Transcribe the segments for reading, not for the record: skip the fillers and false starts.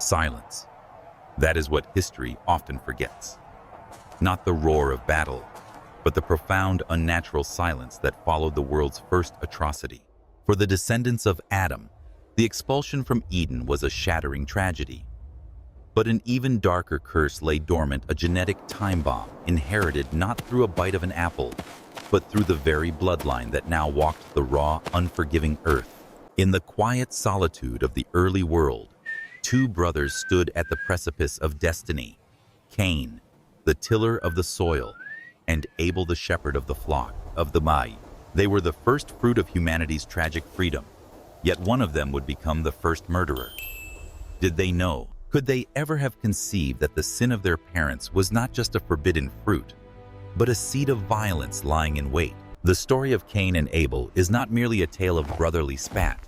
Silence. That is what history often forgets. Not the roar of battle, but the profound, unnatural silence that followed the world's first atrocity. For the descendants of Adam, the expulsion from Eden was a shattering tragedy. But an even darker curse lay dormant, a genetic time bomb inherited not through a bite of an apple, but through the very bloodline that now walked the raw, unforgiving earth. In the quiet solitude of the early world, two brothers stood at the precipice of destiny. Cain, the tiller of the soil, and Abel, the shepherd of the flock, of the Mai. They were the first fruit of humanity's tragic freedom, yet one of them would become the first murderer. Did they know? Could they ever have conceived that the sin of their parents was not just a forbidden fruit, but a seed of violence lying in wait? The story of Cain and Abel is not merely a tale of brotherly spat.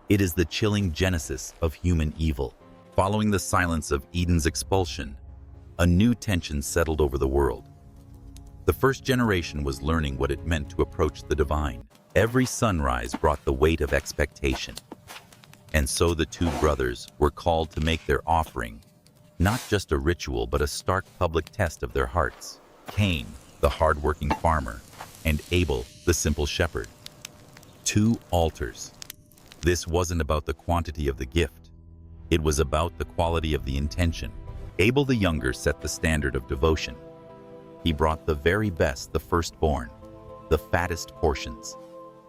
It is the chilling genesis of human evil. Following the silence of Eden's expulsion, a new tension settled over the world. The first generation was learning what it meant to approach the divine. Every sunrise brought the weight of expectation. And so the two brothers were called to make their offering, not just a ritual, but a stark public test of their hearts. Cain, the hard-working farmer, and Abel, the simple shepherd. Two altars. This wasn't about the quantity of the gift. It was about the quality of the intention. Abel the younger set the standard of devotion. He brought the very best, the firstborn, the fattest portions,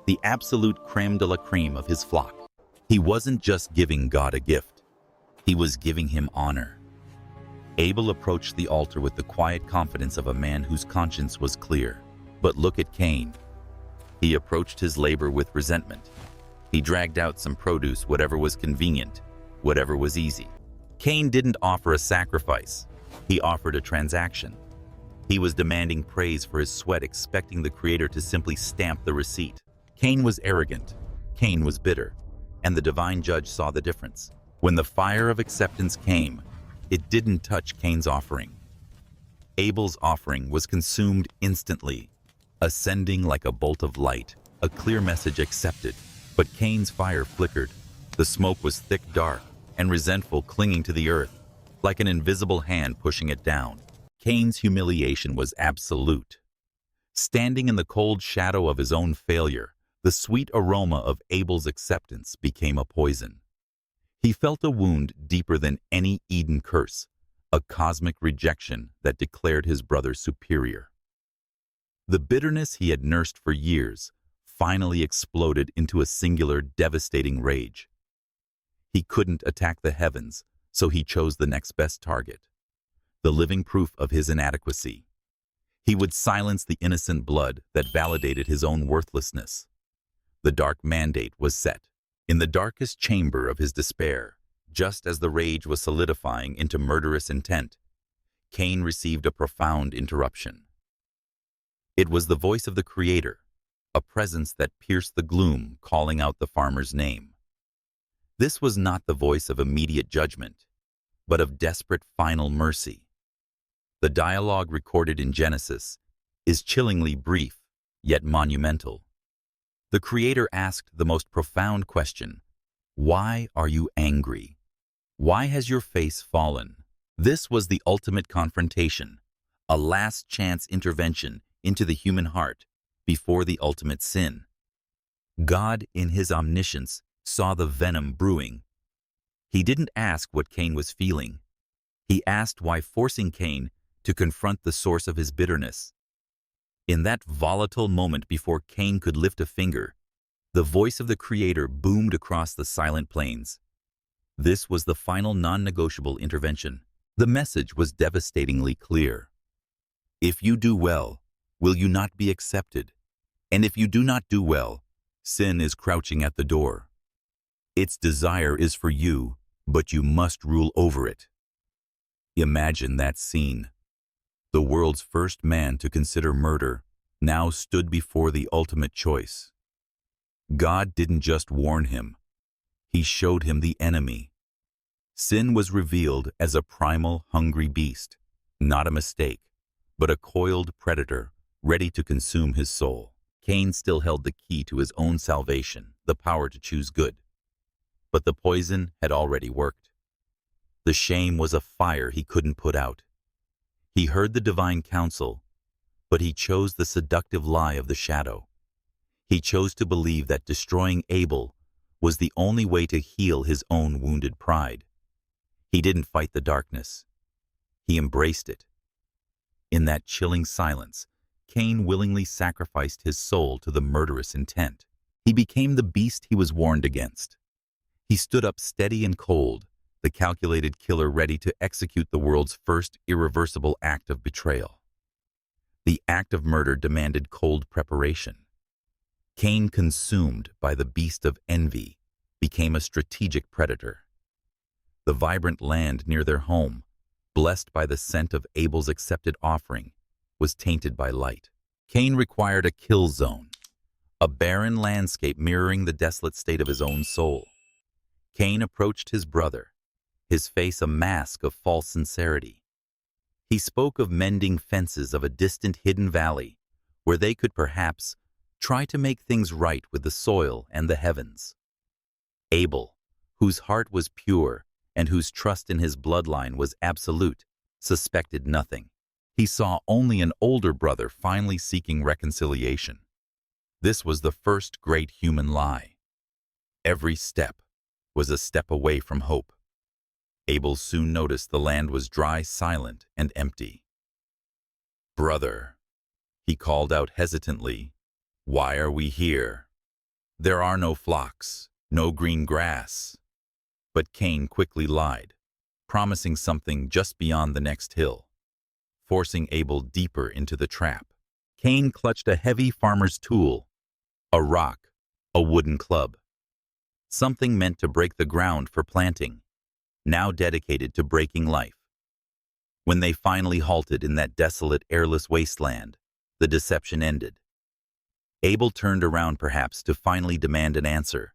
the absolute crème de la crème of his flock. He wasn't just giving God a gift. He was giving him honor. Abel approached the altar with the quiet confidence of a man whose conscience was clear. But look at Cain. He approached his labor with resentment. He dragged out some produce, whatever was convenient, whatever was easy. Cain didn't offer a sacrifice. He offered a transaction. He was demanding praise for his sweat, expecting the Creator to simply stamp the receipt. Cain was arrogant. Cain was bitter. And the divine judge saw the difference. When the fire of acceptance came, it didn't touch Cain's offering. Abel's offering was consumed instantly, ascending like a bolt of light, a clear message accepted. But Cain's fire flickered. The smoke was thick, dark, and resentful, clinging to the earth, like an invisible hand pushing it down. Cain's humiliation was absolute. Standing in the cold shadow of his own failure, the sweet aroma of Abel's acceptance became a poison. He felt a wound deeper than any Eden curse, a cosmic rejection that declared his brother superior. The bitterness he had nursed for years finally exploded into a singular, devastating rage. He couldn't attack the heavens, so he chose the next best target, the living proof of his inadequacy. He would silence the innocent blood that validated his own worthlessness. The dark mandate was set. In the darkest chamber of his despair, just as the rage was solidifying into murderous intent, Cain received a profound interruption. It was the voice of the Creator, a presence that pierced the gloom, calling out the farmer's name. This was not the voice of immediate judgment, but of desperate final mercy. The dialogue recorded in Genesis is chillingly brief, yet monumental. The Creator asked the most profound question: why are you angry? Why has your face fallen? This was the ultimate confrontation, a last chance intervention into the human heart before the ultimate sin. God, in his omniscience, saw the venom brewing. He didn't ask what Cain was feeling. He asked why, forcing Cain to confront the source of his bitterness. In that volatile moment before Cain could lift a finger, the voice of the Creator boomed across the silent plains. This was the final non-negotiable intervention. The message was devastatingly clear. If you do well, will you not be accepted? And if you do not do well, sin is crouching at the door. Its desire is for you, but you must rule over it. Imagine that scene. The world's first man to consider murder now stood before the ultimate choice. God didn't just warn him. He showed him the enemy. Sin was revealed as a primal, hungry beast, not a mistake, but a coiled predator ready to consume his soul. Cain still held the key to his own salvation, the power to choose good. But the poison had already worked. The shame was a fire he couldn't put out. He heard the divine counsel, but he chose the seductive lie of the shadow. He chose to believe that destroying Abel was the only way to heal his own wounded pride. He didn't fight the darkness. He embraced it. In that chilling silence, Cain willingly sacrificed his soul to the murderous intent. He became the beast he was warned against. He stood up steady and cold, the calculated killer ready to execute the world's first irreversible act of betrayal. The act of murder demanded cold preparation. Cain, consumed by the beast of envy, became a strategic predator. The vibrant land near their home, blessed by the scent of Abel's accepted offering, was tainted by light. Cain required a kill zone, a barren landscape mirroring the desolate state of his own soul. Cain approached his brother, his face a mask of false sincerity. He spoke of mending fences of a distant hidden valley, where they could perhaps try to make things right with the soil and the heavens. Abel, whose heart was pure and whose trust in his bloodline was absolute, suspected nothing. He saw only an older brother finally seeking reconciliation. This was the first great human lie. Every step was a step away from hope. Abel soon noticed the land was dry, silent, and empty. "Brother," he called out hesitantly, "why are we here? There are no flocks, no green grass." But Cain quickly lied, promising something just beyond the next hill, forcing Abel deeper into the trap. Cain clutched a heavy farmer's tool, a rock, a wooden club. Something meant to break the ground for planting, now dedicated to breaking life. When they finally halted in that desolate, airless wasteland, the deception ended. Abel turned around perhaps to finally demand an answer,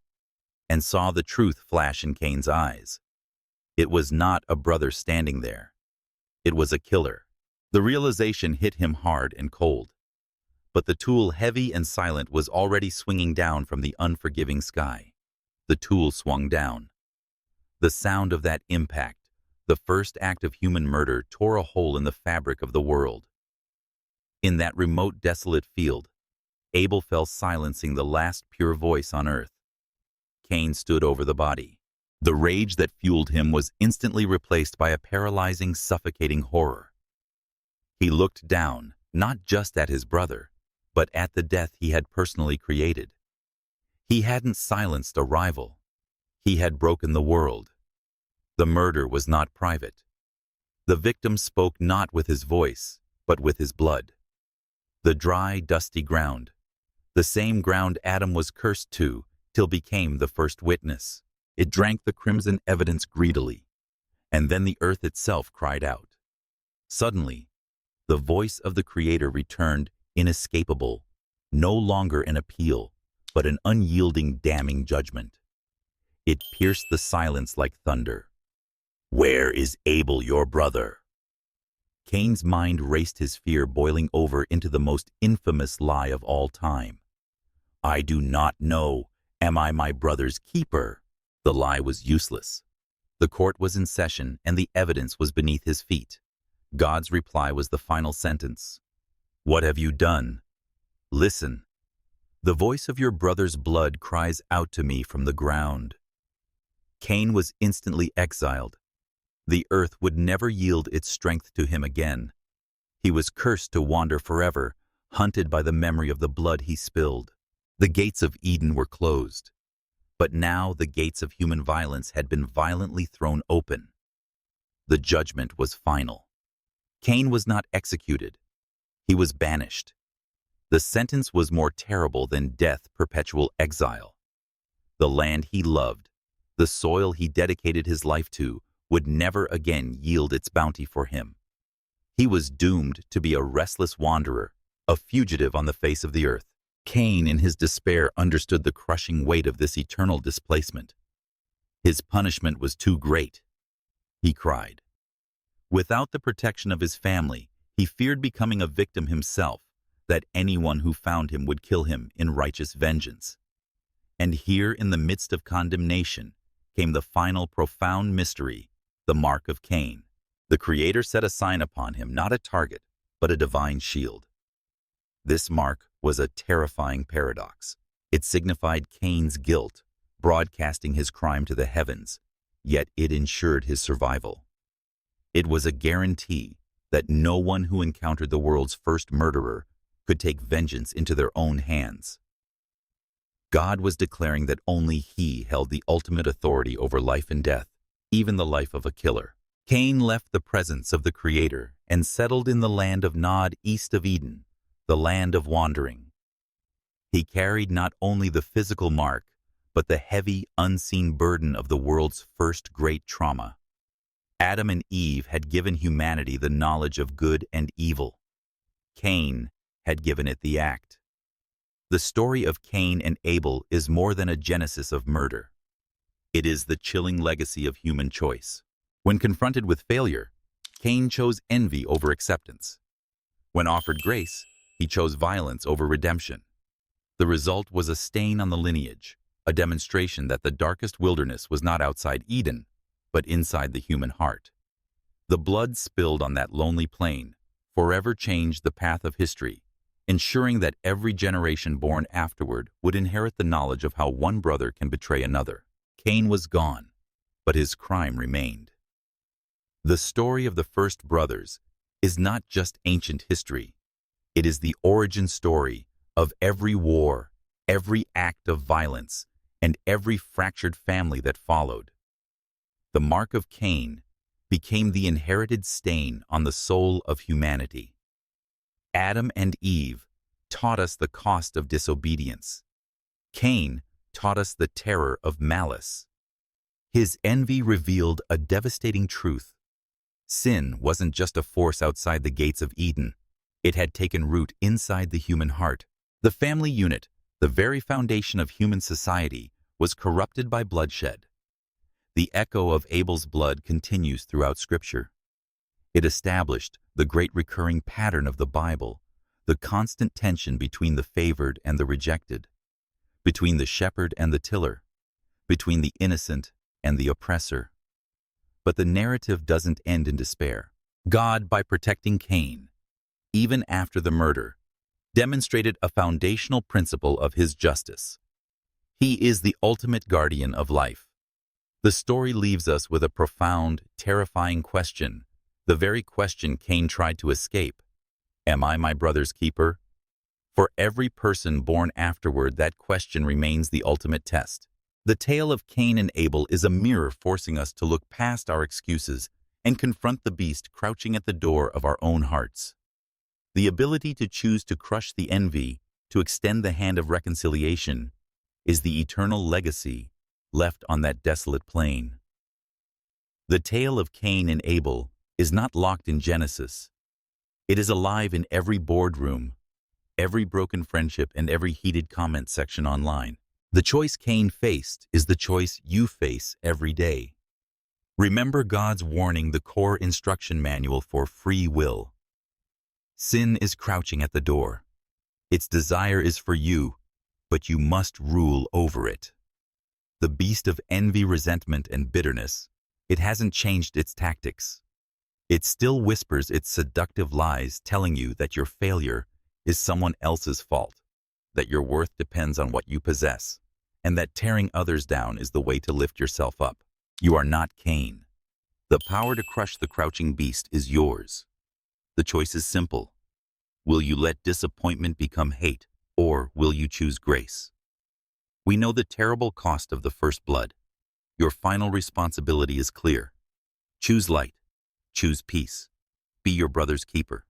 and saw the truth flash in Cain's eyes. It was not a brother standing there. It was a killer. The realization hit him hard and cold. But the tool, heavy and silent, was already swinging down from the unforgiving sky. The tool swung down. The sound of that impact, the first act of human murder, tore a hole in the fabric of the world. In that remote, desolate field, Abel fell, silencing the last pure voice on earth. Cain stood over the body. The rage that fueled him was instantly replaced by a paralyzing, suffocating horror. He looked down, not just at his brother, but at the death he had personally created. He hadn't silenced a rival. He had broken the world. The murder was not private. The victim spoke not with his voice, but with his blood. The dry, dusty ground, the same ground Adam was cursed to, till became the first witness. It drank the crimson evidence greedily, and then the earth itself cried out. Suddenly, the voice of the Creator returned, inescapable, no longer an appeal, but an unyielding, damning judgment. It pierced the silence like thunder. "Where is Abel, your brother?" Cain's mind raced, his fear boiling over into the most infamous lie of all time. "I do not know. Am I my brother's keeper?" The lie was useless. The court was in session, and the evidence was beneath his feet. God's reply was the final sentence. "What have you done? Listen. The voice of your brother's blood cries out to me from the ground." Cain was instantly exiled. The earth would never yield its strength to him again. He was cursed to wander forever, hunted by the memory of the blood he spilled. The gates of Eden were closed. But now the gates of human violence had been violently thrown open. The judgment was final. Cain was not executed. He was banished. The sentence was more terrible than death, perpetual exile. The land he loved, the soil he dedicated his life to, would never again yield its bounty for him. He was doomed to be a restless wanderer, a fugitive on the face of the earth. Cain, in his despair, understood the crushing weight of this eternal displacement. His punishment was too great. He cried. Without the protection of his family, he feared becoming a victim himself, that anyone who found him would kill him in righteous vengeance. And here, in the midst of condemnation, came the final profound mystery, the mark of Cain. The Creator set a sign upon him, not a target, but a divine shield. This mark was a terrifying paradox. It signified Cain's guilt, broadcasting his crime to the heavens, yet it ensured his survival. It was a guarantee that no one who encountered the world's first murderer could take vengeance into their own hands. God was declaring that only He held the ultimate authority over life and death, even the life of a killer. Cain left the presence of the Creator and settled in the land of Nod east of Eden, the land of wandering. He carried not only the physical mark, but the heavy, unseen burden of the world's first great trauma. Adam and Eve had given humanity the knowledge of good and evil. Cain had given it the act. The story of Cain and Abel is more than a genesis of murder. It is the chilling legacy of human choice. When confronted with failure, Cain chose envy over acceptance. When offered grace, he chose violence over redemption. The result was a stain on the lineage, a demonstration that the darkest wilderness was not outside Eden, but inside the human heart. The blood spilled on that lonely plain forever changed the path of history, ensuring that every generation born afterward would inherit the knowledge of how one brother can betray another. Cain was gone, but his crime remained. The story of the first brothers is not just ancient history. It is the origin story of every war, every act of violence, and every fractured family that followed. The mark of Cain became the inherited stain on the soul of humanity. Adam and Eve taught us the cost of disobedience. Cain taught us the terror of malice. His envy revealed a devastating truth. Sin wasn't just a force outside the gates of Eden. It had taken root inside the human heart. The family unit, the very foundation of human society, was corrupted by bloodshed. The echo of Abel's blood continues throughout Scripture. It established the great recurring pattern of the Bible, the constant tension between the favored and the rejected, between the shepherd and the tiller, between the innocent and the oppressor. But the narrative doesn't end in despair. God, by protecting Cain, even after the murder, demonstrated a foundational principle of His justice. He is the ultimate guardian of life. The story leaves us with a profound, terrifying question, the very question Cain tried to escape. Am I my brother's keeper? For every person born afterward, that question remains the ultimate test. The tale of Cain and Abel is a mirror forcing us to look past our excuses and confront the beast crouching at the door of our own hearts. The ability to choose to crush the envy, to extend the hand of reconciliation, is the eternal legacy left on that desolate plain. The tale of Cain and Abel is not locked in Genesis. It is alive in every boardroom, every broken friendship, and every heated comment section online. The choice Cain faced is the choice you face every day. Remember God's warning, the core instruction manual for free will. Sin is crouching at the door. Its desire is for you, but you must rule over it. The beast of envy, resentment, and bitterness, it hasn't changed its tactics. It still whispers its seductive lies, telling you that your failure is someone else's fault, that your worth depends on what you possess, and that tearing others down is the way to lift yourself up. You are not Cain. The power to crush the crouching beast is yours. The choice is simple. Will you let disappointment become hate, or will you choose grace? We know the terrible cost of the first blood. Your final responsibility is clear. Choose light. Choose peace. Be your brother's keeper.